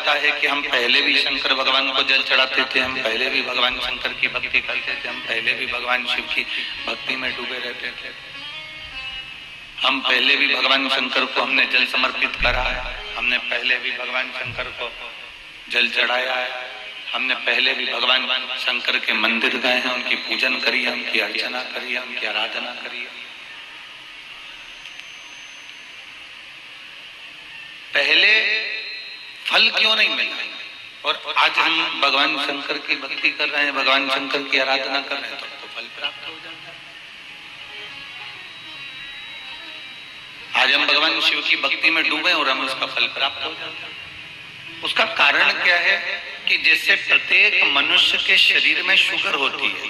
कहता है कि हम पहले भी शंकर भगवान को जल चढ़ाते थे, हम पहले भी भगवान शंकर की भक्ति करते थे, हम पहले भी भगवान शिव की भक्ति में डूबे रहते थे, हम पहले भी भगवान शंकर को हमने जल समर्पित करा है, हमने पहले भी भगवान शंकर को जल चढ़ाया है, हमने पहले भी भगवान शंकर के मंदिर गए हैं, उनकी पूजन करी है, उनकी अर्चना करी है, उनकी आराधना करी है। पहले फल क्यों नहीं मिला? और आज हम भगवान शंकर की भक्ति कर रहे हैं, भगवान शंकर की आराधना कर रहे हैं, तो फल प्राप्त हो जाता है। आज हम भगवान शिव की भक्ति में डूबे और हम उसका फल प्राप्त हो जाता है। उसका कारण क्या है कि जैसे प्रत्येक मनुष्य के शरीर में शुगर होती है,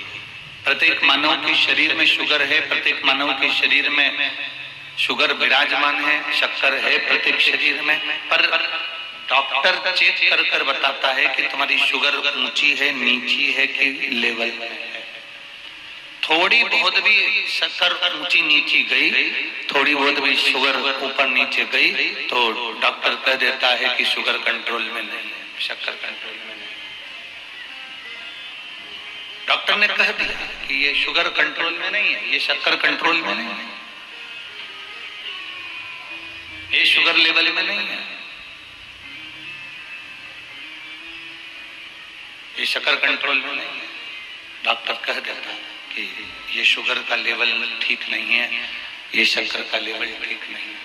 प्रत्येक मानव के शरीर में शुगर है, प्रत्येक मानव के शरीर में शुगर विराजमान है, शक्कर है प्रत्येक शरीर में, पर डॉक्टर चेक कर कर बताता है कि तुम्हारी शुगर ऊंची है, नीची है कि लेवल में है। थोड़ी बहुत भी शक्कर ऊंची नीची गई, थोड़ी बहुत भी शुगर ऊपर नीचे गई तो डॉक्टर कह देता है कि शुगर कंट्रोल में नहीं है, शक्कर कंट्रोल में नहीं। डॉक्टर ने कह दिया कि ये शुगर कंट्रोल में नहीं है, ये शक्कर कंट्रोल में नहीं है, ये शुगर लेवल में नहीं है, ये शक्कर कंट्रोल में नहीं है। डॉक्टर कह देता है कि ये शुगर का लेवल ठीक नहीं है, ये शक्कर का लेवल ठीक नहीं है।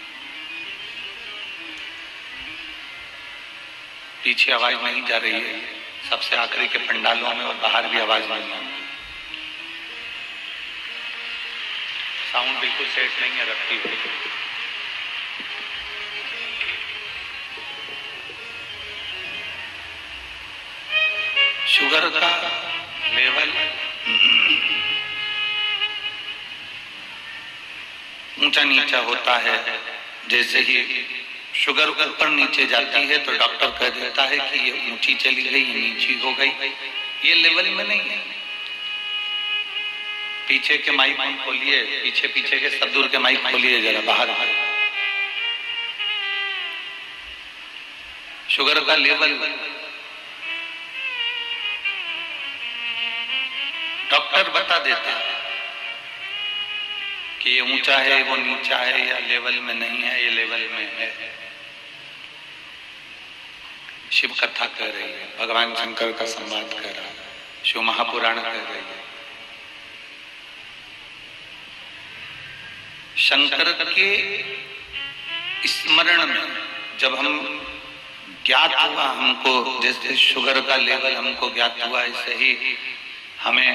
पीछे आवाज नहीं जा रही है, सबसे आखिरी के पंडालों में और बाहर भी आवाज नहीं आ रही, साउंड बिल्कुल सेट नहीं है रखती हुई। शुगर का लेवल ऊंचा नीचा होता है, जैसे ही शुगर ऊपर नीचे जाती है तो डॉक्टर कह देता है कि ये ऊंची चली गई, ये नीची हो गई, ये लेवल में नहीं है। पीछे के माइक खोलिए, पीछे पीछे के सब दूर के माइक खोलिए जरा बाहर। शुगर का लेवल डॉक्टर बता देता है कि ये ऊंचा है, वो नीचा है, या लेवल में नहीं है, ये लेवल में है। शिव कथा कह रही है, भगवान शंकर का संवाद कह रहा है, शिव महापुराण कह रही है। शंकर के स्मरण में जब हम ज्ञात हुआ, हमको जैसे शुगर का लेवल हमको ज्ञात हुआ, ऐसे ही हमें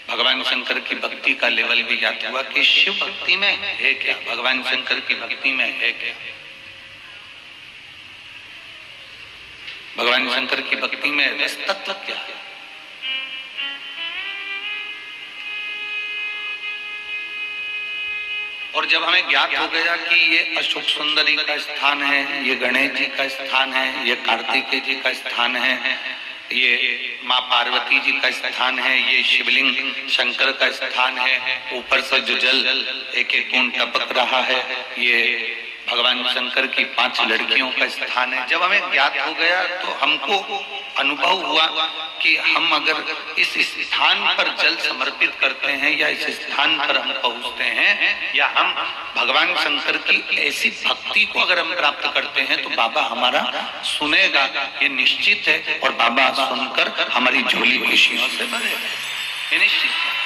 भगवान शंकर की भक्ति का लेवल भी ज्ञात हुआ कि शिव भक्ति में है क्या, भगवान शंकर की भक्ति में है क्या, भगवान शंकर की भक्ति में रस तत्व क्या है। और जब हमें ज्ञात हो गया कि ये अशोक सुंदरी का स्थान है, ये गणेश जी का स्थान है, ये कार्तिकेय जी का स्थान है, ये माँ पार्वती जी का स्थान है, ये शिवलिंग शंकर का स्थान है, ऊपर से जो जल एक एक बूंद टपक रहा है, ये भगवान शंकर की 5 लड़कियों का स्थान है। जब हमें ज्ञात हो गया तो हमको अनुभव हुआ कि हम अगर इस स्थान पर जल समर्पित करते हैं या इस स्थान पर हम पहुंचते हैं या हम भगवान शंकर की ऐसी भक्ति को अगर हम प्राप्त करते हैं तो बाबा हमारा सुनेगा, ये निश्चित है। और बाबा सुनकर हमारी झोली खुशियों से भरेगा, ये निश्चित है।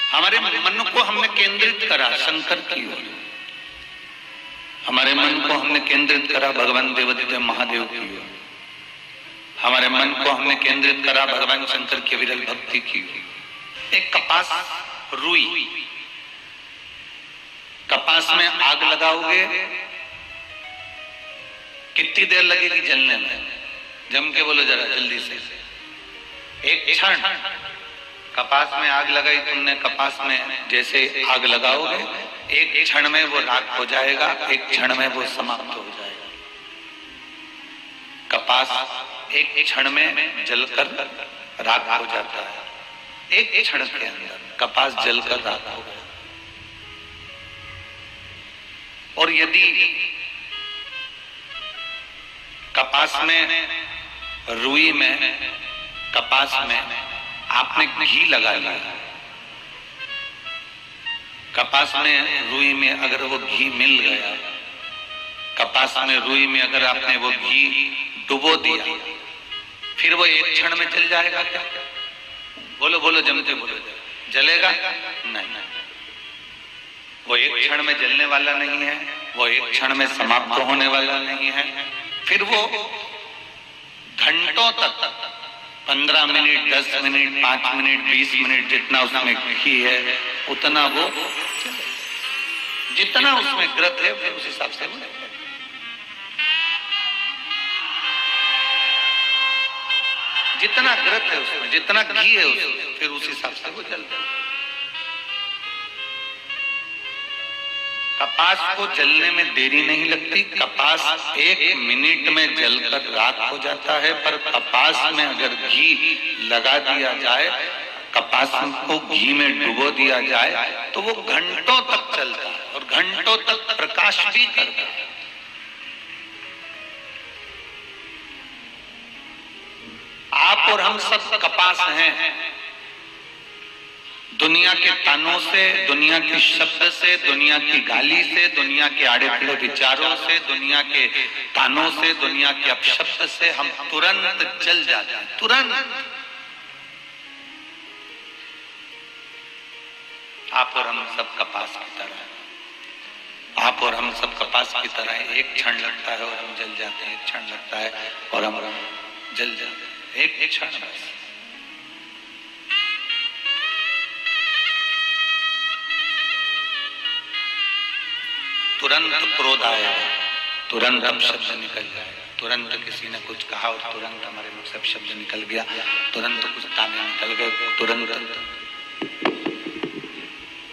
हमारे मन को हमने केंद्रित करा शंकर की ओर, हमारे मन को हमने केंद्रित करा भगवान देवादिदेव महादेव की ओर, हमारे मन को हमने केंद्रित करा भगवान शंकर की विरल भक्ति की ओर। एक कपास रुई, कपास में आग लगाओगे कितनी देर लगेगी जलने में? जम के बोलो जरा जल्दी से। एक क्षण। कपास में आग लगाई तुमने, कपास में जैसे आग लगाओगे एक क्षण में वो राख हो जाएगा, एक क्षण में वो समाप्त हो जाएगा। कपास एक क्षण में जलकर राख हो जाता है। एक क्षण के अंदर कपास जलकर राख हो गया। और यदि कपास में, रुई में, कपास में आपने घी लगा लिया, कपास में रुई में अगर वो घी मिल गया, कपास में रुई में अगर आपने वो घी डुबो दिया, फिर वो एक क्षण में जल जाएगा क्या? बोलो बोलो, जमते बोलो, जलेगा नहीं। वो एक क्षण में जलने वाला नहीं है, वो एक क्षण में समाप्त होने वाला नहीं है। फिर वो घंटों तक, 15 मिनट, 10 मिनट, 5 मिनट, 20 मिनट, जितना उसमें घी है उतना वो, जितना उसमें ग्रत है फिर उस हिसाब से वो, जितना ग्रत है उसमें, जितना घी है उसमें, फिर उस हिसाब से वो जलता है। कपास को जलने में देरी नहीं लगती। कपास 1 मिनट में जलकर राख हो जाता है। पर कपास में अगर घी लगा दिया जाए, कपास को घी में डुबो दिया जाए तो वो घंटों तक चलता है और घंटों तक प्रकाश भी करता है। आप और हम सब कपास हैं। दुनिया के तानों से, दुनिया के शब्द से, दुनिया की गाली से, दुनिया के आड़े पड़े विचारों से, दुनिया के तानों से, दुनिया के अपशब्द से हम तुरंत जल जाते हैं, तुरंत। आप और हम सब कपास की तरह, आप और हम सब कपास की तरह। एक क्षण लगता है और हम जल जाते हैं, एक क्षण लगता है और हम जल जाते हैं, एक क्षण बस। तुरंत क्रोध आएगा, तुरंत हम शब्द निकल जाएगा, तुरंत किसी ने कुछ कहा और तुरंत हमारे मुख से शब्द निकल गया, तुरंत कुछ ताने निकल गए,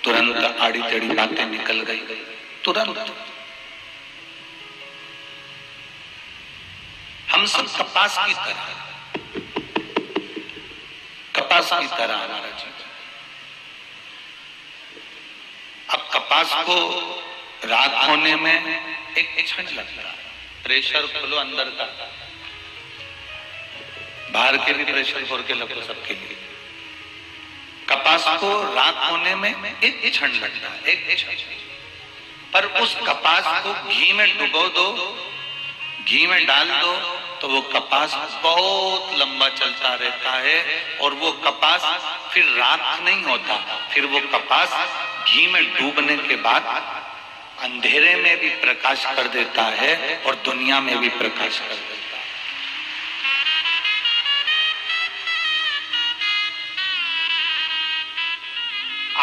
तुरंत आड़ी टेढ़ी बातें निकल गई, तुरंत। हम सब कपास की तरह, कपास की तरह हमारा जीवन। अब कपास को राख होने में एक क्षण लगता है। प्रेशर खोलो अंदर का, बाहर के भी प्रेशर खोल के लगो, सबके लिए। कपास को राख होने में एक क्षण लगता है, एक क्षण। पर उस कपास को घी में डुबो दो, घी में डाल दो तो वो कपास बहुत लंबा चलता रहता है। और वो कपास फिर राख नहीं होता, फिर वो कपास घी में डूबने के बाद अंधेरे में भी प्रकाश कर देता है और दुनिया में भी प्रकाश कर देता है।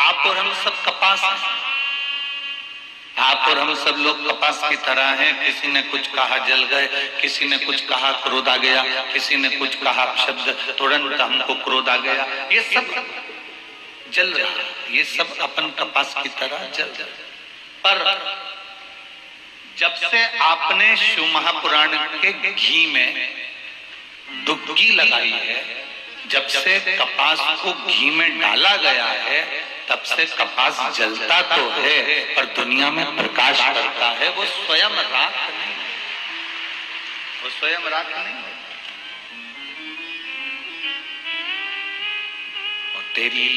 आप और हम सब कपास हैं। आप और हम सब लोग कपास की तरह हैं। किसी ने कुछ कहा, जल गए, किसी ने कुछ कहा, क्रोध आ गया, किसी ने कुछ कहा शब्द, तुरंत हमको क्रोध आ गया। ये सब जल रहा है, ये सब अपन कपास की तरह जल रहा है। पर जब से आपने शिव महापुराण के घी में डुबकी लगाई है, जब से कपास को घी में डाला गया है, तब से कपास जलता तो है पर दुनिया में प्रकाश करता है। वो स्वयं राख नहीं, वो स्वयं राख नहीं। और तेरी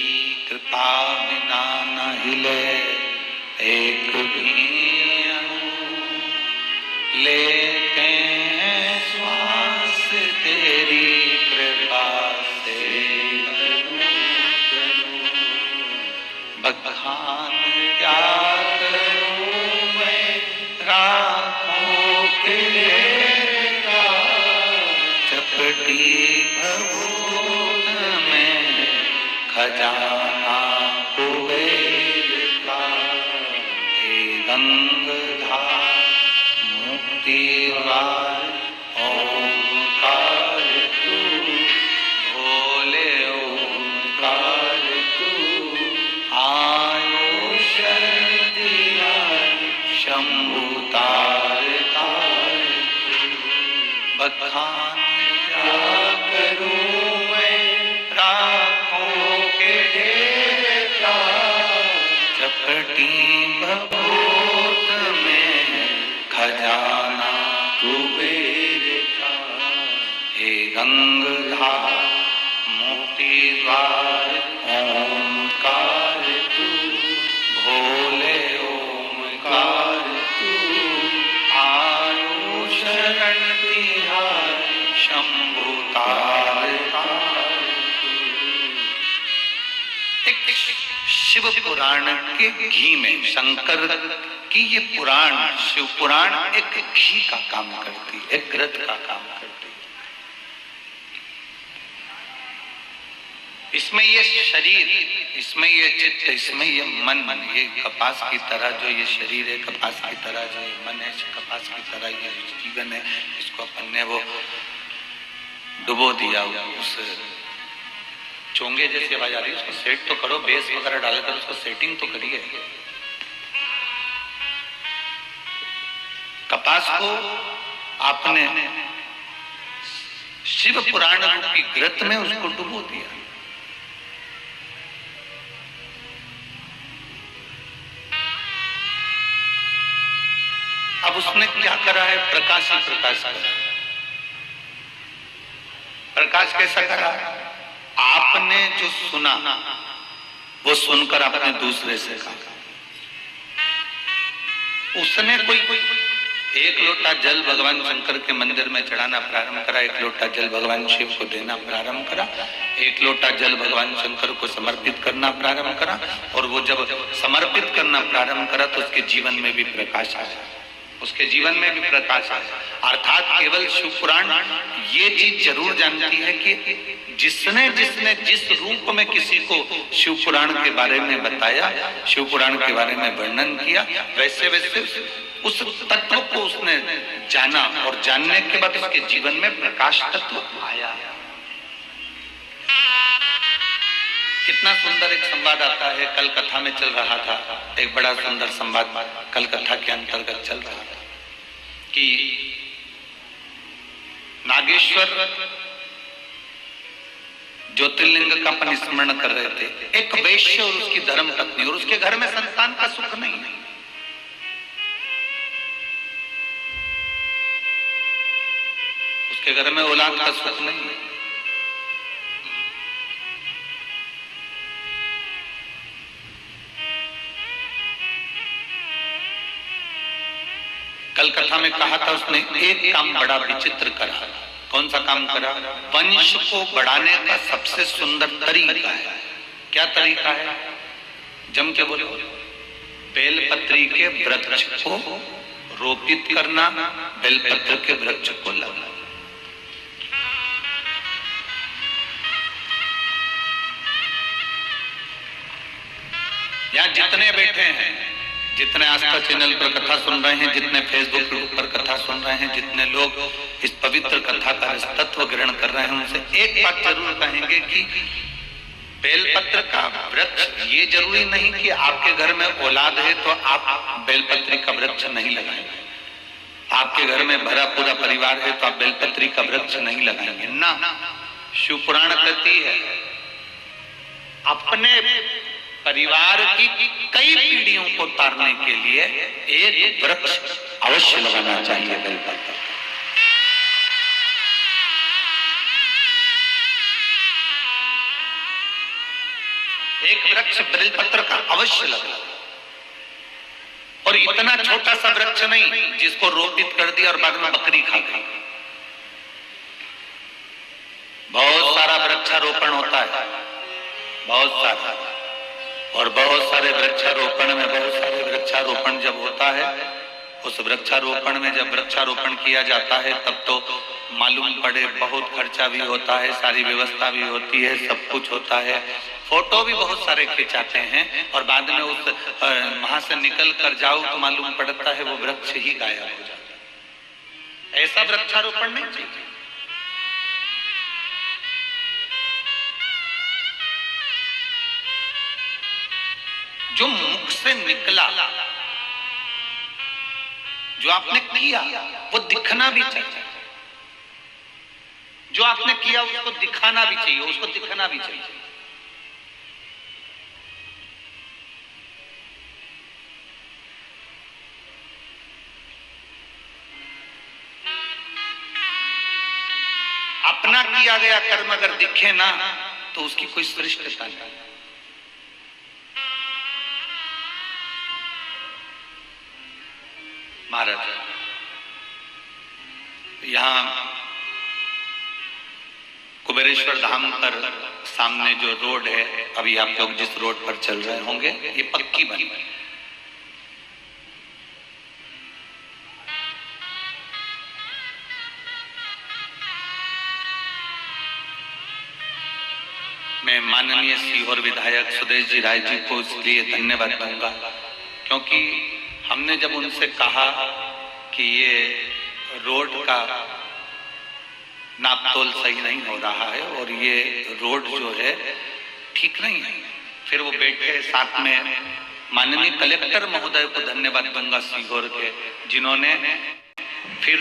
कृपा बिना न हिले एक भी लेते हैं श्वास, तेरी कृपा से बखान क्या करूं मैं राखों के चपटी भभूत में खजाना कुबेर का, गंगधार मुक्तिवार ओंकार तू, भोले ओंकार तू, आयुष दिया शंभु तार तार तू। बखान क्या करूं मैं राखों के गंगाधार मुक्ति द्वार ओंकार तू, भोले ओंकार तू, आयो शरण तिहारी शंभु तार तार तू। एक शिव पुराण के घी में शंकर की ये पुराण, शिव पुराण एक घी का काम करती, एक घृत का काम करती। इसमें ये शरीर, इसमें ये चित्त, इसमें ये मन, ये कपास की तरह जो ये शरीर है, कपास की तरह जो ये मन है, कपास की तरह ये जीवन है, इसको अपन ने वो डुबो दिया उस चोंगे जैसी आवाज आ रही है, उसको सेट तो करो, बेस वगैरह डालकर उसको सेटिंग तो करिए। कपास को आपने शिव पुराण रूपी घृत में उसको डुबो दिया। अब उसने क्या करा है? प्रकाश ही प्रकाश करा। प्रकाश कैसा करा? आपने जो सुना वो सुनकर आपने दूसरे से कहा। उसने कोई एक लोटा जल भगवान शंकर के मंदिर में चढ़ाना प्रारंभ करा, एक लोटा जल भगवान शिव को देना प्रारंभ करा, एक लोटा जल भगवान शंकर को समर्पित करना प्रारंभ करा, और वो जब समर्पित करना प्रारंभ करा तो उसके जीवन में भी प्रकाश आया, उसके जीवन में भी प्रकाश आया। अर्थात केवल शिव पुराण ये चीज जरूर जानती है कि जिसने जिसने जिस रूप में किसी को शिव पुराण के बारे में बताया, शिव पुराण के बारे में वर्णन किया, वैसे वैसे उस तत्व को उसने जाना, और जानने के बाद उसके जीवन में प्रकाश तत्व आया। कितना सुंदर एक संवाद आता है, कल कथा में चल रहा था, एक बड़ा सुंदर संवाद कल कथा के अंतर्गत चल रहा था कि नागेश्वर ज्योतिर्लिंग का अपन स्मरण कर रहे थे। एक वैश्य और उसकी धर्म पत्नी, और उसके घर में संतान का सुख नहीं है। उसके घर में औलाद का सुख नहीं है। कल कथा में कहा था उसने एक काम बड़ा विचित्र करा। कौन सा काम करा? वंश को बढ़ाने का सबसे सुंदर तरीका है। क्या तरीका है? जम के बोलो। बेलपत्री के वृक्ष को रोपित करना, बेलपत्र के वृक्ष को लगाना। यहाँ जितने बैठे हैं, जितने आस्था चैनल पर कथा सुन रहे हैं, जितने फेसबुक पर कथा सुन रहे हैं, जितने लोग इस पवित्र कथा का तत्व ग्रहण कर रहे हैं, उनसे एक बात जरूर कहेंगे कि बेलपत्र का वृक्ष, ये जरूरी नहीं कि आपके घर में औलाद है तो आप बेलपत्री का वृक्ष नहीं लगाएंगे। आपके घर में भरा पूरा परिवार है तो आप बेलपत्री का वृक्ष नहीं लगाएंगे ना। शिव पुराण कहती है अपने परिवार की कई पीढ़ियों को तारने के लिए एक वृक्ष अवश्य लगाना चाहिए, बेलपत्र। एक वृक्ष बेलपत्र का अवश्य लगा, और इतना छोटा सा वृक्ष नहीं जिसको रोपित कर दिया और बाद में बकरी खा गई। बहुत सारा वृक्षारोपण होता है, बहुत सारा, और बहुत सारे वृक्षारोपण में, बहुत सारे वृक्षारोपण जब होता है, उस वृक्षारोपण में जब वृक्षारोपण किया जाता है तब तो मालूम पड़े बहुत खर्चा भी होता है, सारी व्यवस्था भी होती है, सब कुछ होता है, फोटो भी बहुत सारे खिंचाते हैं, और बाद में उस वहां से निकल कर जाओ तो मालूम पड़ता है वो वृक्ष ही गायब हो जाता है। ऐसा वृक्षारोपण नहीं चाहिए। जो मुख से निकला, जो आपने किया, वो दिखना भी चाहिए। जो आपने किया उसको दिखाना भी चाहिए, उसको दिखना भी चाहिए। अपना अपना किया गया कर्म अगर दिखे ना तो उसकी कोई श्रेष्ठता नहीं। महाराज यहाँ कुबेरेश्वर धाम पर सामने जो रोड है, अभी आप लोग जिस रोड पर चल रहे होंगे, ये पक्की बनी है। मैं माननीय सीहोर विधायक सुदेश जी राय जी को इसलिए धन्यवाद दूंगा क्योंकि हमने जब उनसे कहा कि ये रोड का नापतोल सही नहीं हो रहा है और ये रोड जो है ठीक नहीं है, फिर वो बैठे साथ में माननीय कलेक्टर महोदय को धन्यवाद दूंगा सीहोर के, जिन्होंने फिर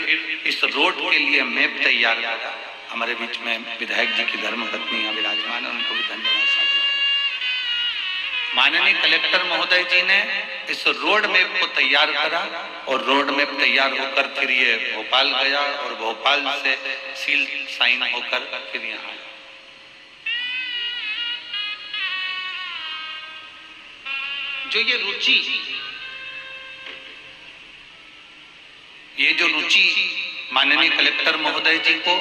इस रोड के लिए मैप तैयार किया। हमारे बीच में विधायक जी की धर्मपत्नी विराजमान है, उनको भी धन्यवाद साझा। माननीय कलेक्टर महोदय जी ने इस रोड मैप को तैयार करा और रोड मैप तैयार होकर फिर ये भोपाल गया और भोपाल से सील साइन होकर फिर यहाँ आया। जो ये रुचि माननीय कलेक्टर महोदय जी को,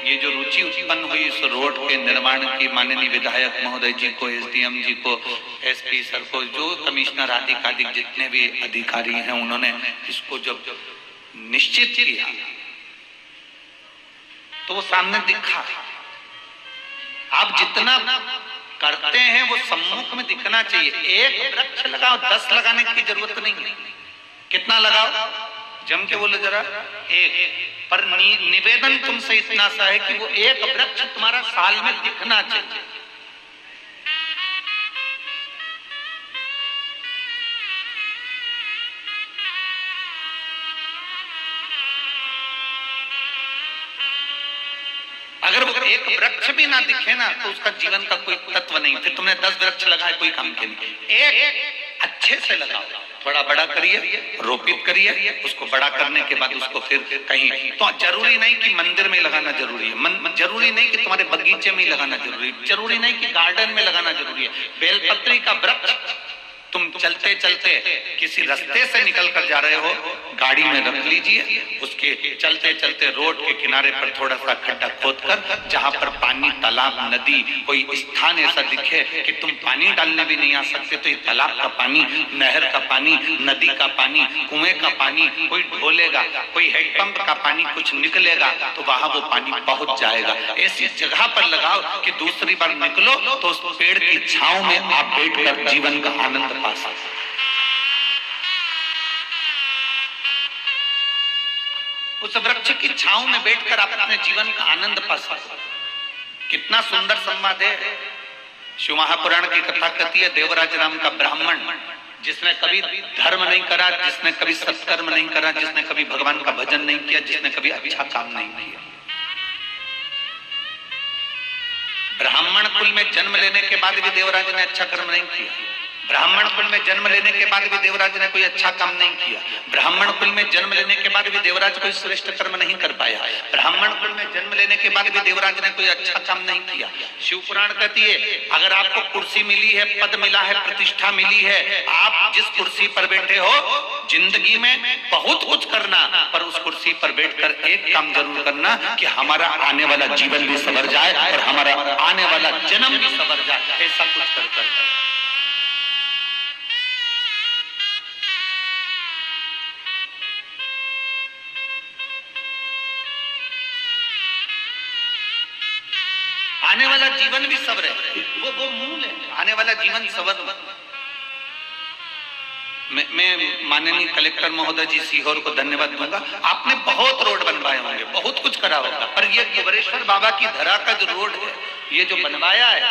ये जो रुचि उत्पन्न हुई इस रोड के निर्माण की, माननीय विधायक महोदय जी को, एसडीएम जी को, एसपी सर को, जो कमिश्नर आदि जितने भी अधिकारी हैं, उन्होंने इसको जब निश्चित किया तो वो सामने दिखा। आप जितना करते हैं वो सम्मुख में दिखना चाहिए। एक वृक्ष लगाओ, 10 लगाने की जरूरत नहीं है। कितना लगाओ, जम के बोले जरा, एक। पर निवेदन तुमसे इतना सा है कि वो एक वृक्ष तुम्हारा साल में दिखना चाहिए। अगर वो एक वृक्ष भी ना दिखे ना तो उसका जीवन का कोई तत्व नहीं। फिर तुमने 10 वृक्ष लगाए, कोई काम के नहीं। एक अच्छे से लगाओ, थोड़ा बड़ा करिए, रोपित करिए, उसको बड़ा करने के बाद उसको फिर कहीं, तो जरूरी नहीं कि मंदिर में लगाना जरूरी है, जरूरी नहीं कि तुम्हारे बगीचे में लगाना जरूरी है, जरूरी नहीं कि गार्डन में लगाना जरूरी है। बेलपत्री का वृक्ष तुम चलते चलते किसी रास्ते से निकल कर जा रहे हो, गाड़ी में रख लीजिए, उसके चलते चलते रोड के किनारे पर थोड़ा सा खड्डा खोदकर, जहां पर पानी, तालाब, नदी, कोई स्थान ऐसा दिखे कि तुम पानी डालने भी नहीं आ सकते, तो ये तालाब का पानी, नहर का पानी, नदी का पानी, कुएं का पानी कोई ढोलेगा, कोई हैंडपंप का पानी कुछ निकलेगा तो वहां वो पानी पहुंच जाएगा। ऐसी जगह पर लगाओ कि दूसरी बार निकलो तो उस पेड़ की छांव में आप बैठकर जीवन का आनंद पा सकते। उस वृक्ष की छांव में बैठकर आप अपने जीवन का आनंद पा सकते। कितना सुंदर संवाद है। शिव महापुराण की कथा कहती है, देवराज नाम का ब्राह्मण, जिसने कभी धर्म नहीं करा, जिसने कभी सत्कर्म नहीं करा, जिसने कभी भगवान का भजन नहीं किया, जिसने कभी अच्छा काम नहीं किया, ब्राह्मण कुल में जन्म लेने के बाद भी देवराज ने अच्छा कर्म नहीं किया। ब्राह्मण कुल में जन्म लेने के बाद भी देवराज ने कोई अच्छा काम नहीं किया। ब्राह्मण कुल में जन्म लेने के बाद भी देवराज कोई श्रेष्ठ कर्म नहीं कर पाया। ब्राह्मण कुल में जन्म लेने के बाद भी देवराज ने कोई अच्छा काम नहीं किया। शिव पुराण कहती है, अगर आपको कुर्सी मिली है, पद मिला है, प्रतिष्ठा मिली है, आप जिस कुर्सी पर बैठे हो, जिंदगी में बहुत कुछ करना, पर उस कुर्सी पर बैठकर एक काम जरूर करना कि हमारा आने वाला जीवन भी संवर जाए और हमारा आने वाला जन्म भी संवर जाए। ऐसा कुछ कर आने वाला जीवन भी सवरे, वो मूल है। आने वाला जीवन सवर। मैं माननीय कलेक्टर महोदय जी सीहोर को धन्यवाद दूंगा। आपने बहुत रोड बनवाए होंगे, बहुत कुछ करा होगा, पर ये कुबेरेश्वर बाबा की धरा का जो रोड है, ये जो बनवाया है,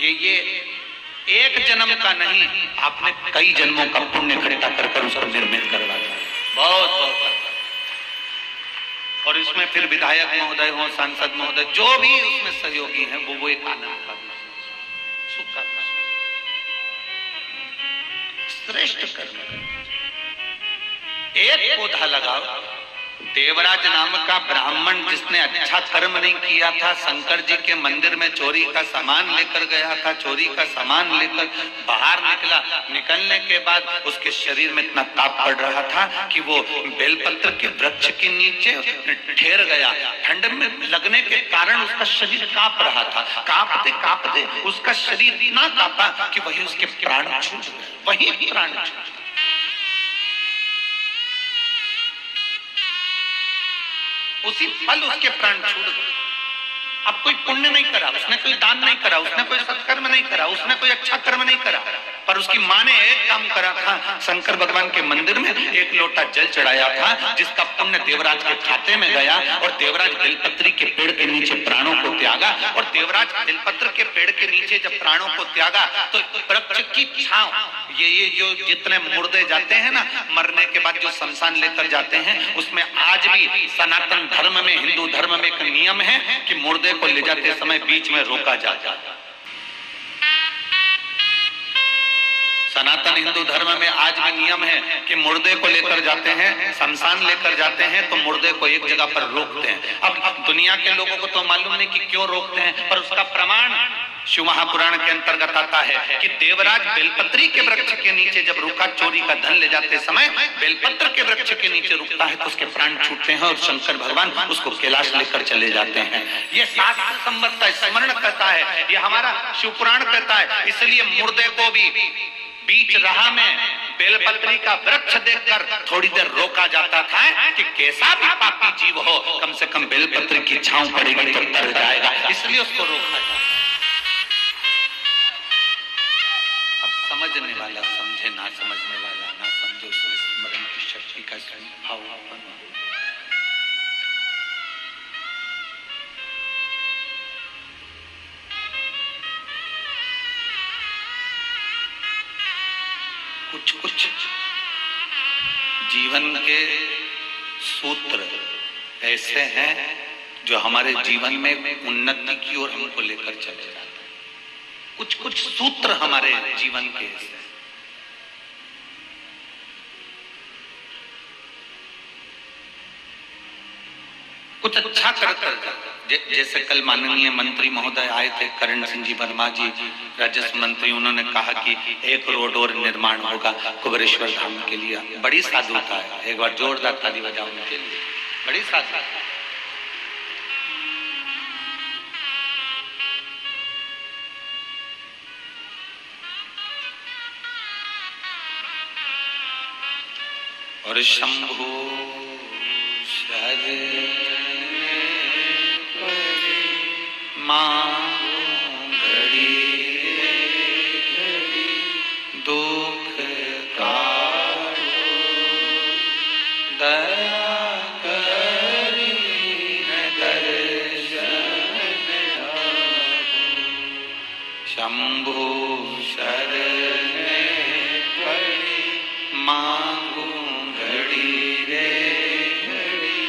ये एक जन्म का नहीं, आपने कई जन्मों का पुण्य इकट्ठा कर उसको निर्मित करवा दिया। बहुत बहुत। और इसमें फिर विधायक महोदय हो, सांसद महोदय, जो भी उसमें सहयोगी हैं, वो एक आनंद का, सुख का, श्रेष्ठ कर्म। एक पौधा लगाओ, देवराज नाम का ब्राह्मण जिसने अच्छा कर्म नहीं किया था, शंकर जी के मंदिर में चोरी का सामान लेकर गया था, चोरी का सामान लेकर बाहर निकला। निकलने के बाद उसके शरीर में इतना ताप पड़ रहा था कि वो बेलपत्र के वृक्ष के नीचे ठहर गया। ठंड में लगने के कारण उसका शरीर कांप रहा था। कांपते कांपते उसका शरीर इतना कांपा कि वही उसके प्राण छूट गए, वही प्राण छूट गए। उसी पल उसके प्राण छूट गए। अब कोई पुण्य नहीं करा, उसने कोई दान नहीं करा, उसने कोई सत्कर्म नहीं करा, उसने कोई अच्छा कर्म नहीं करा, पर उसकी माँ ने एक काम करा था। शंकर भगवान के मंदिर में एक लोटा जल चढ़ाया था, जिसका पुण्य देवराज के खाते में गया। और देवराज बेलपत्री के पेड़ के नीचे प्राणों को त्यागा। और देवराज बेलपत्र के पेड़ के नीचे जब प्राणों को त्यागा तो वृक्ष की छांव, ये जो जितने मुर्दे जाते हैं ना मरने के बाद, जो शमशान लेकर जाते हैं, उसमें आज भी सनातन धर्म में, हिंदू धर्म में एक नियम है कि मुर्दे को ले जाते समय बीच में रोका जाता है। सनातन हिंदू धर्म में आज भी नियम है कि मुर्दे को लेकर जाते हैं, शमशान लेकर जाते हैं, तो मुर्दे को एक जगह पर रोकते हैं। अब दुनिया के लोगों को तो मालूम नहीं कि क्यों रोकते हैं, पर उसका प्रमाण शिव महापुराण के अंतर्गत आता है कि देवराज बेलपत्री के वृक्ष के नीचे जब रुका, चोरी का धन ले जाते समय बेलपत्र के वृक्ष के नीचे रुकता है तो उसके प्राण छूटते हैं और शंकर भगवान उसको कैलाश लेकर चले जाते हैं। ये शास्त्र संबद्ध का स्मरण कहता है, ये हमारा शिव पुराण कहता है। इसलिए मुर्दे को भी बीच राह में बेलपत्री का वृक्ष देखकर थोड़ी देर रोका जाता था कि कैसा भी पापी जीव हो, कम से कम बेलपत्री की छांव पड़ेगी तो तर जाएगा, इसलिए उसको रोका जाता। समझने वाला समझे, ना समझने वाला ना समझे, उसमें स्मरण की शक्ति का भाव उत्पन्न हो। कुछ कुछ जीवन के सूत्र ऐसे हैं जो हमारे जीवन में उन्नति की ओर हमको लेकर चले जाते हैं। कुछ कुछ सूत्र हमारे जीवन के कुछ अच्छा कर जैसे कल माननीय मंत्री महोदय आए थे, करण सिंह जी वर्मा जी, राजस्व मंत्री, उन्होंने कहा कि 1 रोड और निर्माण होगा कुबेरेश्वर धाम के लिए। बड़ी साधुता है, एक बार जोरदार ताली बजाओ उनके लिए, बड़ी साधुता। और शंभु शरण मां घड़ी दुख काटो, दया करी दर्शन आपो। शंभु शरण पड़ी मांगू घड़ी रे घड़ी,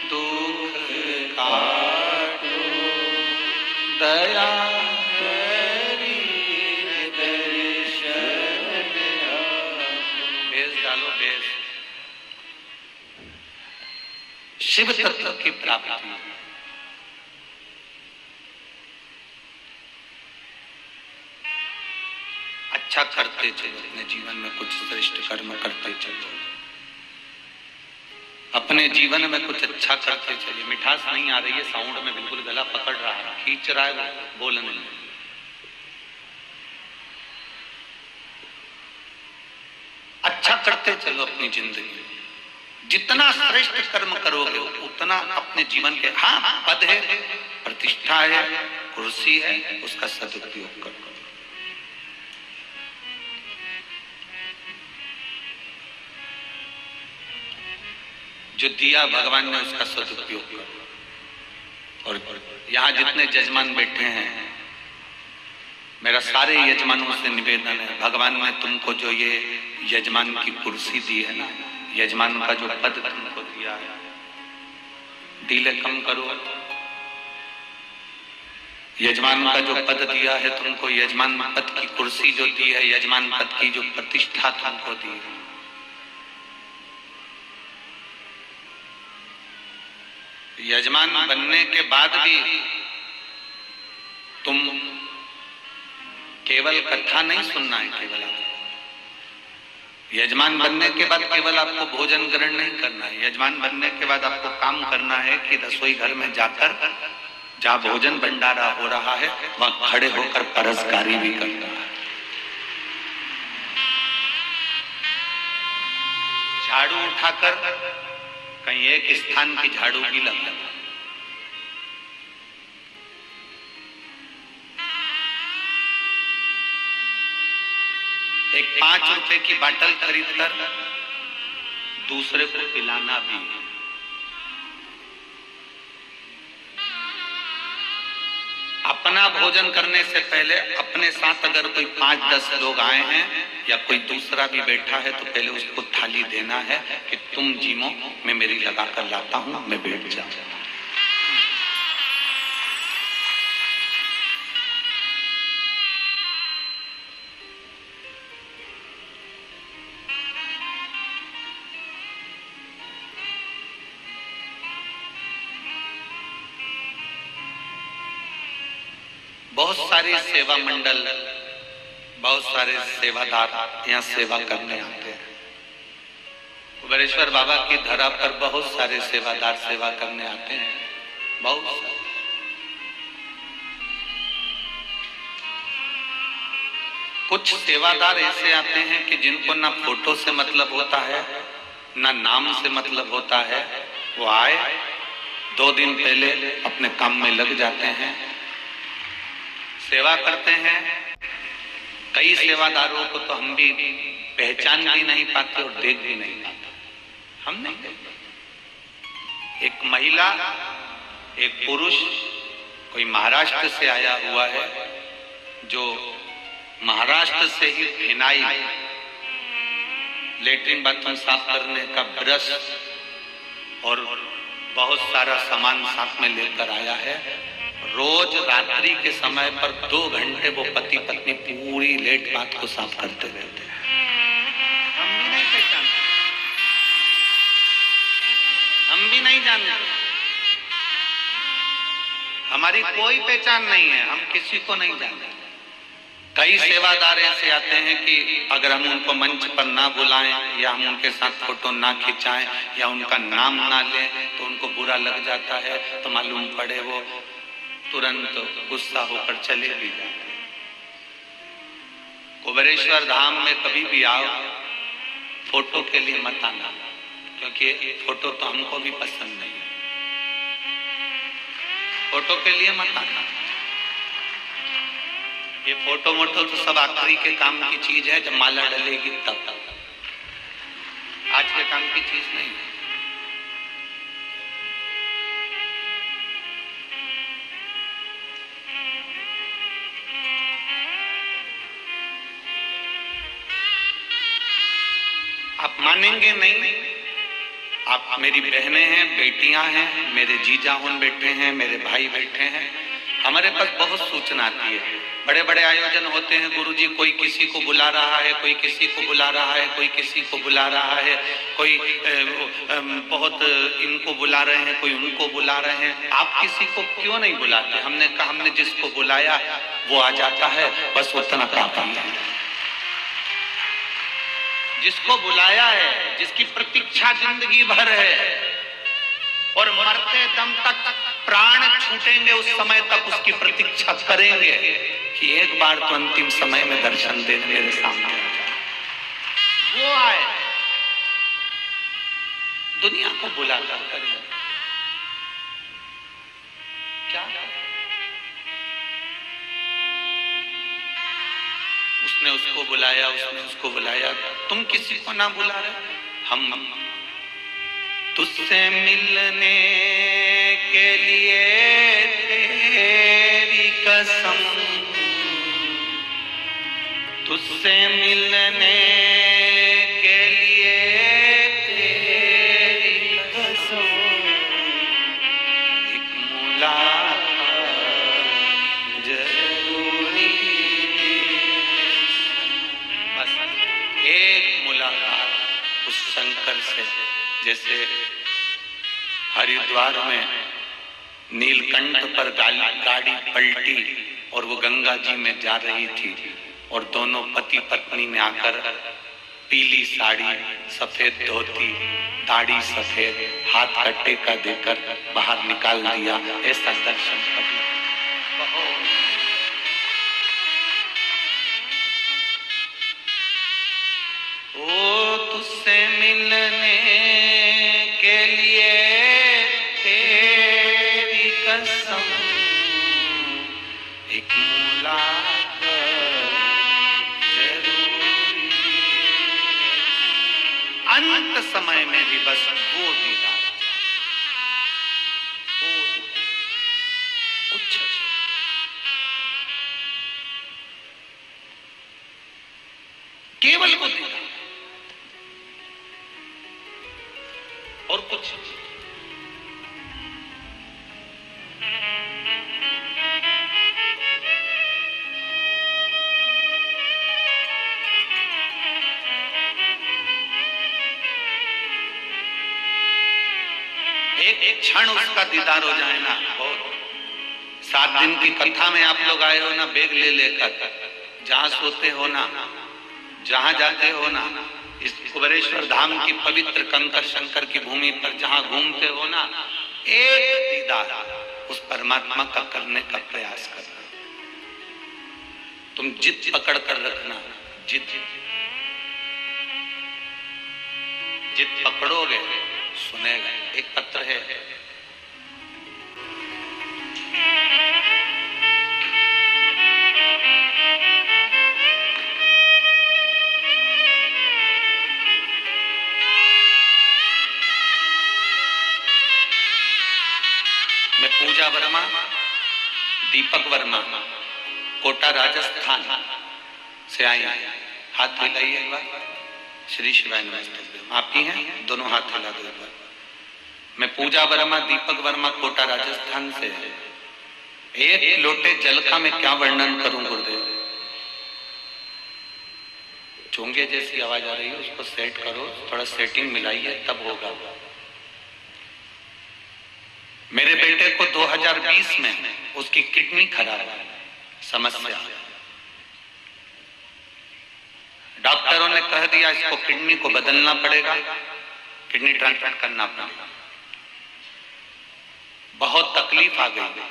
दुख काटो दया करी दर्शन आपो। बेस डालो, बेस। शिव तत्व की प्राप्ति, अच्छा करते चलो, अपने जीवन में कुछ श्रेष्ठ कर्म करते चलो, अपने जीवन में कुछ अच्छा करते चलिए। मिठास नहीं आ रही है साउंड में, बिल्कुल गला पकड़ रहा है, खींच रहा है, वो बोल नहीं। अच्छा करते चलो अपनी जिंदगी, जितना श्रेष्ठ कर्म करोगे उतना अपने जीवन के, हाँ पद है, प्रतिष्ठा है, कुर्सी है, उसका सदुपयोग करो। जो दिया भगवान ने उसका सदुपयोग करो। और यहाँ जितने यजमान बैठे हैं, मेरा सारे यजमानों से निवेदन है, भगवान ने तुमको जो ये यजमान की कुर्सी दी है ना, यजमान का जो पद तुमको दिया है, डीले कम करो। यजमान का जो पद दिया है तुमको, यजमान पद की कुर्सी जो दी है, यजमान पद की जो प्रतिष्ठा तुमको दी है, यजमान बनने के बाद भी तुम केवल कथा नहीं सुनना है, केवल आपको यजमान बनने के बाद केवल आपको भोजन ग्रहण नहीं करना है। यजमान बनने के बाद आपको काम करना है कि रसोई घर में जाकर जहां भोजन भंडारा हो रहा है वहां खड़े होकर परसगारी भी करना है। झाड़ू उठाकर कहीं एक स्थान की झाड़ू भी लगा। एक 5 रुपए की बाटल खरीदकर दूसरे को पिलाना भी। अपना भोजन करने से पहले अपने साथ अगर कोई 5-10 लोग आए हैं या कोई दूसरा भी बैठा है तो पहले उसको थाली देना है कि तुम जीमो, मैं मेरी लगा कर लाता हूं, मैं बैठ जाऊं। बहुत सारे सेवा मंडल, बहुत सारे सेवादार यहाँ सेवा करने आते हैं। कुबेरेश्वर बाबा की धरा पर बहुत सारे सेवादार सेवा करने आते हैं, बहुत सारे। कुछ सेवादार ऐसे आते हैं कि जिनको ना फोटो से मतलब होता है ना नाम से मतलब होता है। वो आए 2 दिन पहले अपने काम में लग जाते हैं, सेवा करते हैं। कई सेवादारों को तो हम भी पहचान भी नहीं पाते और देख भी नहीं पाते। हम नहीं देखते। एक महिला, एक पुरुष, कोई महाराष्ट्र से आया हुआ है जो महाराष्ट्र से ही फिनाइल, लेटरिन बाथरूम साफ करने का ब्रश और बहुत सारा सामान साथ में लेकर आया है। रोज रात्रि के समय पर 2 घंटे वो पति पत्नी पूरी लेट बात को साफ करते रहते हैं। हम भी नहीं पहचानते, हम भी नहीं जानते, हमारी कोई पहचान नहीं है, हम किसी को नहीं जानते। कई सेवादार ऐसे आते हैं कि अगर हम उनको मंच पर ना बुलाएं या हम उनके साथ फोटो ना खिंचाएं या उनका नाम ना लें तो उनको बुरा लग जाता है। तो मालूम पड़े वो तुरंत गुस्सा होकर चले भी जाते। कुबेरेश्वर धाम में कभी भी आओ फोटो के लिए मत आना, क्योंकि फोटो तो हमको भी पसंद नहीं है। फोटो के लिए मत आना। ये फोटो मोटो तो सब आखिरी के काम की चीज है, जब माला डलेगी तब। आज के काम की चीज नहीं है। आप मानेंगे नहीं, आप मेरी बहनें हैं, बेटियां हैं, मेरे जीजा उन बैठे हैं, मेरे भाई बैठे हैं। हमारे पास बहुत सूचना आती है। बड़े बड़े आयोजन होते हैं गुरुजी, कोई किसी को बुला रहा है, कोई किसी को बुला रहा है, कोई किसी को बुला रहा है, कोई बहुत इनको बुला रहे हैं, कोई उनको बुला रहे हैं। आप किसी को क्यों नहीं बुलाते? हमने कहा हमने जिसको बुलाया वो आ जाता है, बस उतना काफी है। जिसको बुलाया है, जिसकी प्रतीक्षा जिंदगी भर है और मरते दम तक प्राण छूटेंगे उस समय तक उसकी प्रतीक्षा करेंगे कि एक बार तो अंतिम समय में दर्शन दे मेरे सामने वो आए। दुनिया को बुलाकर करें क्या? उसने उसको बुलाया, उसने उसको बुलाया, तुम किसी को ना बुला रहे। हम तुझसे मिलने के लिए तेरी कसम, तुझसे मिलने के लिए तेरी कसम, एक मुलाकात जरूरी, बस एक मुलाकात उस शंकर से। जैसे हरिद्वार में नीलकंठ पर गाड़ी पलटी और वो गंगा जी में जा रही थी और दोनों पति पत्नी ने आकर पीली साड़ी, सफेद धोती, दाढ़ी सफेद, हाथ का टेका देकर बाहर निकाल दिया। ऐसा दर्शन कभी ओ तुझसे मिलने के लिए तेरी कसम एक मुलाकात जरूरी, अंत समय में भी बस वो दीदार, कुछ केवल वो दीदार और कुछ। एक क्षण उसका दीदार हो जाए ना, बहुत। 7 दिन की कथा में आप लोग आए हो ना, बैग ले लेकर, जहां सोते हो ना, जहां जाते हो ना, इस कुबेरेश्वर धाम की पवित्र कंकर शंकर की भूमि पर जहां घूमते हो ना, एक दीदार उस परमात्मा का करने का प्रयास करना। तुम जिद पकड़ कर रखना, जिद पकड़ोगे सुनेगा। एक पत्र है, मैं पूजा वर्मा, दीपक वर्मा, कोटा राजस्थान से आई। हाथ हिलाइए एक बार। श्री शिवाय नमस्ते। आप ही हैं? दोनों हाथ हिला दो एक बार। मैं पूजा वर्मा, दीपक वर्मा, कोटा राजस्थान से। एक लोटे जल का मैं क्या वर्णन करूं गुरुदेव। चोंगे जैसी आवाज आ रही है, उसको सेट करो, थोड़ा सेटिंग मिलाइए, तब होगा। मेरे बेटे को 2020 में उसकी किडनी खराब है, समस्या। डॉक्टरों ने कह दिया इसको किडनी को बदलना पड़ेगा, किडनी ट्रांसप्लांट करना पड़ेगा। बहुत तकलीफ आ गई,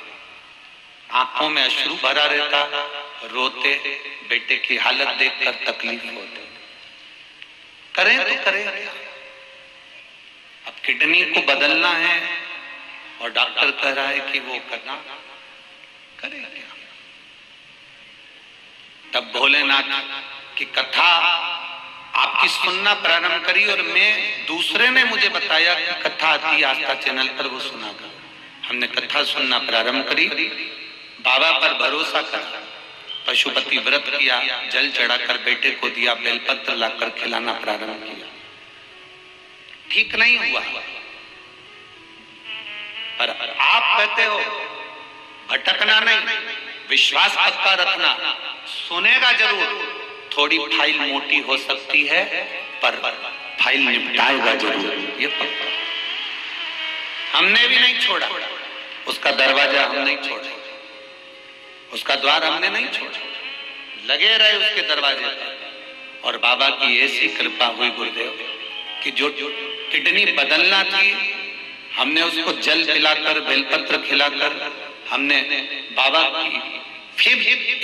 आंखों में अश्रु भरा रहता, रोते, बेटे की हालत देखकर तकलीफ होती। करें तो करें क्या? अब किडनी को बदलना है और डॉक्टर कह रहा है कि वो करना, करें क्या? तब भोलेनाथ की कथा आपकी सुनना प्रारंभ करी और मैं, दूसरे ने मुझे बताया कि कथा आती है आस्था चैनल पर, वो सुना कर हमने कथा सुनना प्रारंभ करी। बाबा पर भरोसा करा, पशुपति व्रत किया, जल चढ़ाकर बेटे को दिया, बेलपत्र लाकर खिलाना प्रारंभ किया। ठीक नहीं हुआ, पर आप कहते हो भटकना नहीं, विश्वास पक्का रखना, सुनेगा जरूर। थोड़ी फाइल मोटी हो सकती है पर फाइल निपटाएगा जरूर, ये पक्का। हमने भी नहीं छोड़ा उसका दरवाजा, हम नहीं छोड़ा उसका द्वार, हमने नहीं छोड़ा, लगे रहे उसके दरवाजे पर। और बाबा की ऐसी कृपा हुई गुरुदेव कि जो किडनी बदलना थी, हमने उसको जल पिलाकर, बेलपत्र खिलाकर, हमने बाबा की फिर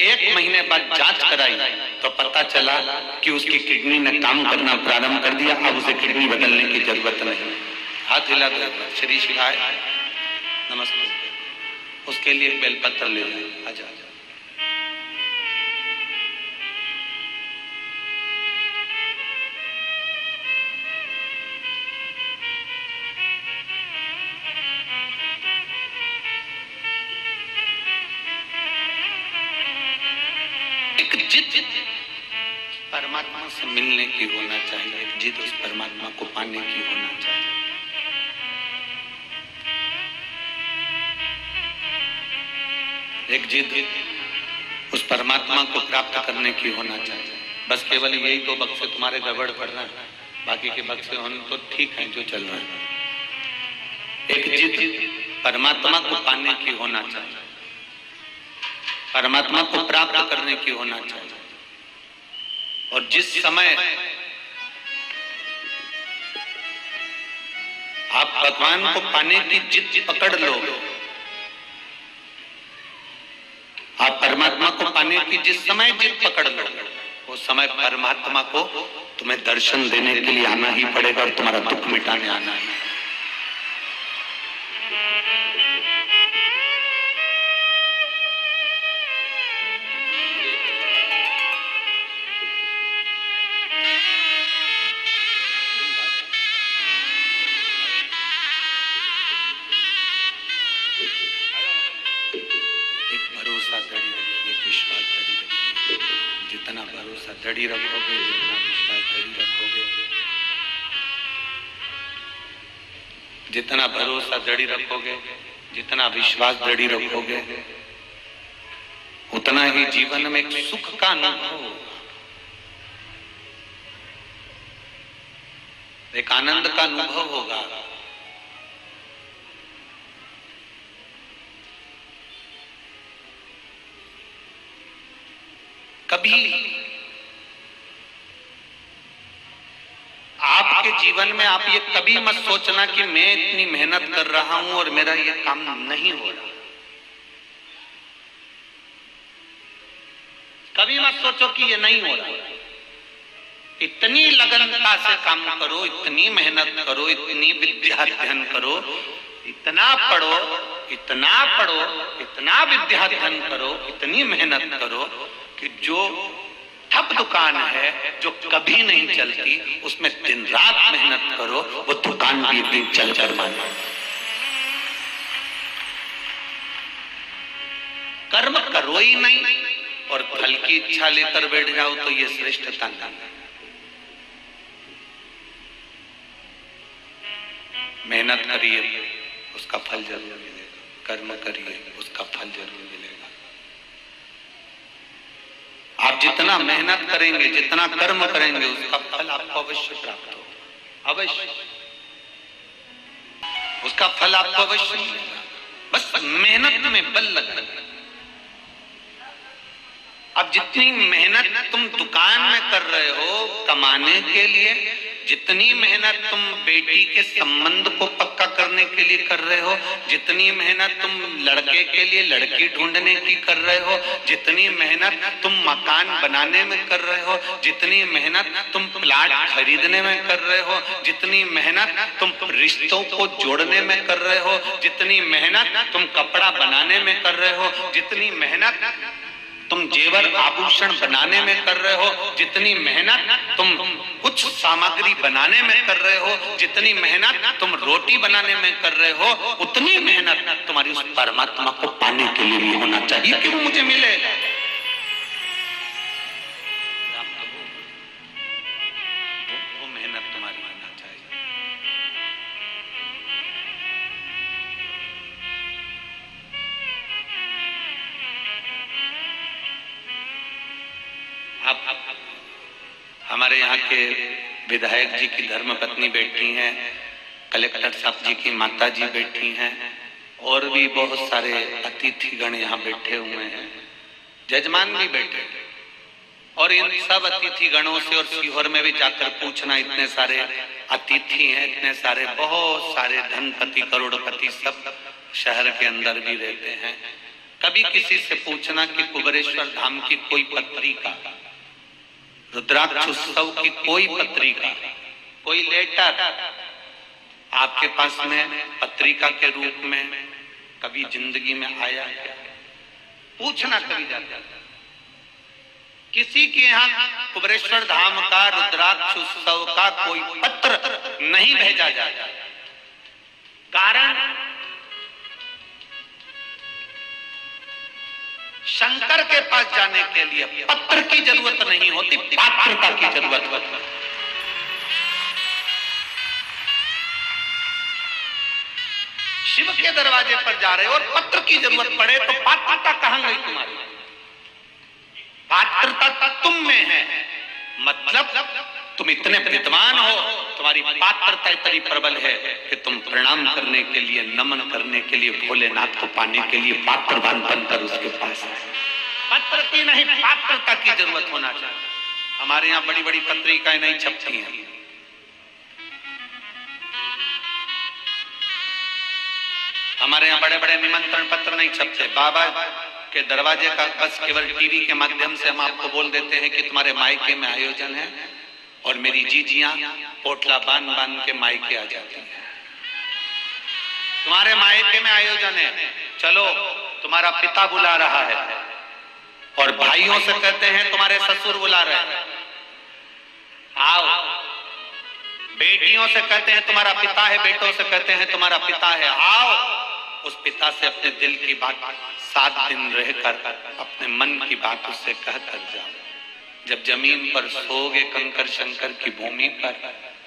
1 महीने बाद जांच कराई तो पता चला कि उसकी किडनी ने काम करना प्रारंभ कर दिया। अब उसे किडनी बदलने की जरूरत नहीं। हाथ हिला कर श्री शिवाय नमस्ते। उसके लिए एक बेलपत्र ले जाए, आजा। जिद परमात्मा से मिलने की होना चाहिए, जिद उस परमात्मा को पाने की होना चाहिए। एक जिद उस परमात्मा को प्राप्त करने की होना चाहिए। बस केवल यही 2 बक्से तुम्हारे गड़बड़ पड़ रहे हैं, बाकी के बक्से होने तो ठीक हैं जो चल रहे हैं। एक जिद परमात्मा को पाने की होना चाहिए, परमात्मा को प्राप्त करने की होना चाहिए। और जिस समय आप भगवान को पाने की जिद पकड़ लोगे, आप परमात्मा को पाने की जिस समय जिद पकड़ लोगे, उस समय परमात्मा को तुम्हें दर्शन देने के लिए आना ही पड़ेगा और तुम्हारा दुख मिटाने आना है। जितना भरोसा दृढ़ रखोगे, जितना विश्वास दृढ़ रखोगे, जितना भरोसा दृढ़ रखोगे, जितना विश्वास दृढ़ रखोगे, उतना ही जीवन में एक सुख का अनुभव, एक आनंद का अनुभव होगा। कभी आपके जीवन में आप ये कभी मत सोचना कि मैं इतनी मेहनत कर रहा हूं और मेरा ये काम नहीं हो रहा। कभी मत सोचो कि ये नहीं हो रहा। इतनी लगनता से काम करो, इतनी मेहनत करो, इतनी विद्या अध्ययन करो, इतना पढ़ो, इतना पढ़ो, इतना विद्या अध्ययन करो, इतनी मेहनत करो कि जो ठप दुकान है, जो कभी नहीं चलती, उसमें दिन रात मेहनत करो, वो दुकान भी एक दिन चल कर माने। कर्म करो ही नहीं और फल की इच्छा लेकर बैठ जाओ तो ये श्रेष्ठता नहीं। मेहनत करिए, उसका फल जरूर मिलेगा। कर्म करिए, उसका फल जरूर मिलेगा। आप जितना मेहनत करेंगे, जितना कर्म करेंगे, उसका फल आपको अवश्य प्राप्त होगा, अवश्य उसका फल आपको अवश्य मिलेगा। बस मेहनत में बल लगना। अब जितनी मेहनत तुम दुकान में कर रहे हो कमाने के लिए, जितनी मेहनत तुम बेटी के संबंध को पक्का करने के लिए कर रहे हो, जितनी मेहनत तुम लड़के के लिए लड़की ढूंढने की कर रहे हो, जितनी मेहनत तुम मकान बनाने में कर रहे हो, जितनी मेहनत तुम प्लाट खरीदने में कर रहे हो, जितनी मेहनत तुम रिश्तों को जोड़ने में कर रहे हो, जितनी मेहनत तुम कपड़ा बनाने में कर रहे हो, जितनी मेहनत तुम जेवर आभूषण बनाने में कर रहे हो, जितनी मेहनत तुम कुछ सामग्री बनाने में कर रहे हो, जितनी मेहनत तुम रोटी बनाने में कर रहे हो, उतनी मेहनत तुम्हारी उस परमात्मा को पाने के लिए भी होना चाहिए कि वो मुझे मिले। वो मेहनत तुम्हारी होना चाहिए। हमारे यहाँ के विधायक जी की धर्मपत्नी बैठी हैं, कलेक्टर साहब जी की माता जी बैठी हैं, और भी बहुत सारे अतिथिगण यहाँ बैठे हुए हैं, जजमान भी बैठे। और इन सब अतिथिगणों से और सीहोर में भी जाकर पूछना, इतने सारे अतिथि हैं, इतने सारे बहुत सारे धनपति करोड़पति सब शहर के अंदर भी रहते हैं। कभी किसी से पूछना कि कुबेरेश्वर धाम की कोई पत्रिका, रुद्राक्ष उत्सव की कोई पत्रिका, कोई लेटर आपके पास में पत्रिका के रूप में कभी जिंदगी में आया है? पूछना कभी जाता। किसी के यहाँ कुबेरेश्वर धाम का रुद्राक्ष उत्सव का कोई पत्र नहीं भेजा जाता। कारण शंकर के पास जाने के लिए पत्र की जरूरत नहीं होती, पात्रता की जरूरत होती। शिव के दरवाजे पर जा रहे हो और पत्र की जरूरत पड़े तो पात्रता कहां गई तुम्हारी? पात्रता तुम में है। मतलब तुम इतने विद्वान हो, तुम्हारी पात्रता इतनी प्रबल है कि तुम प्रणाम करने के लिए, नमन करने के लिए, भोलेनाथ को पाने के लिए पात्रवान बनकर उसके पास है। पत्र की नहीं, पात्रता की जरूरत होना चाहिए। हमारे यहाँ बड़ी बड़ी पत्रिकाएं नहीं छपती हैं। हमारे यहाँ बड़े बड़े निमंत्रण पत्र नहीं छपते। बाबा के दरवाजे का बस केवल टीवी के माध्यम से हम आपको बोल देते हैं कि तुम्हारे मायके में आयोजन है, और मेरी जीजियां पोटला बांध बांध के मायके आ जाती हैं। तुम्हारे मायके में आयोजन है, चलो तुम्हारा पिता बुला रहा है, और भाइयों से कहते हैं तुम्हारे ससुर बुला रहे हैं, आओ। बेटियों से कहते हैं तुम्हारा पिता है, बेटों से कहते हैं तुम्हारा पिता है, आओ। उस पिता से अपने दिल की बात 7 दिन रहकर अपने मन की बात उससे कहकर जाओ। जब जमीन पर सोओगे कंकर शंकर की भूमि पर,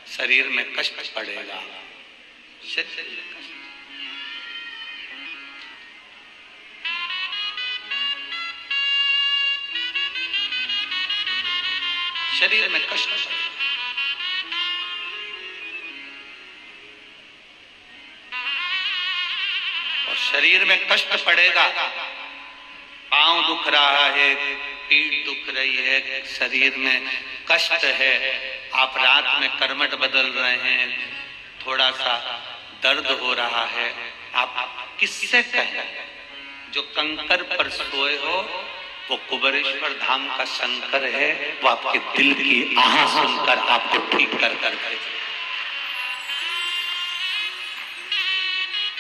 शरीर में कष्ट पड़ेगा। शरीर में कष्ट पड़ेगा। और शरीर में कष्ट पड़ेगा, पांव दुख रहा है, पीठ दुख रही है, शरीर में कष्ट है, आप रात में करवट बदल रहे हैं, थोड़ा सा दर्द हो रहा है, आप किससे कहें? जो कंकर पर सोए हो वो कुबेरेश्वर धाम का शंकर है, वो आपके दिल की आह सुनकर आपको ठीक कर कर भेजे।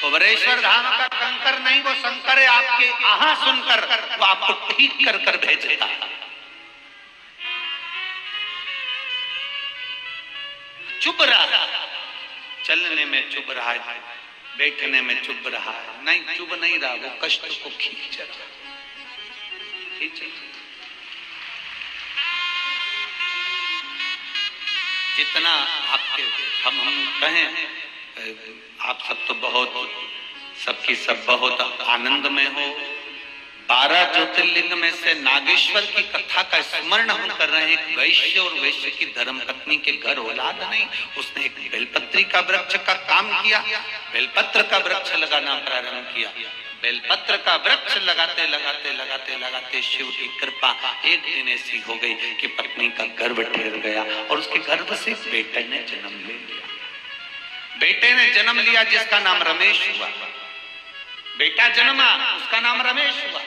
कुबेरेश्वर धाम का कंकर नहीं, वो शंकर है, आपके आहा सुनकर वो आपको ठीक कर कर भेजता। चुप रहा, चलने में चुप रहा है, बैठने में चुप रहा है, नहीं चुप नहीं रहा, वो कष्ट को खींच रहा। जितना आपके हम कहें, आप सब तो बहुत, सबकी सब बहुत आनंद में हो। 12 ज्योतिर्लिंग में से नागेश्वर की कथा का स्मरण हम कर रहे हैं। वैश्य और वैश्य की धर्मपत्नी के घर औलाद नहीं, उसने एक बेलपत्री का वृक्ष का काम किया, बेलपत्र का वृक्ष लगाना प्रारंभ किया। बेलपत्र का वृक्ष लगाते लगाते लगाते लगाते शिव की कृपा एक दिन ऐसी हो गई कि पत्नी का गर्भ ठहर गया, और उसके गर्भ से बेटे ने जन्म ले लिया। बेटे ने जन्म लिया जिसका नाम रमेश हुआ। बेटा जन्मा, उसका नाम रमेश हुआ।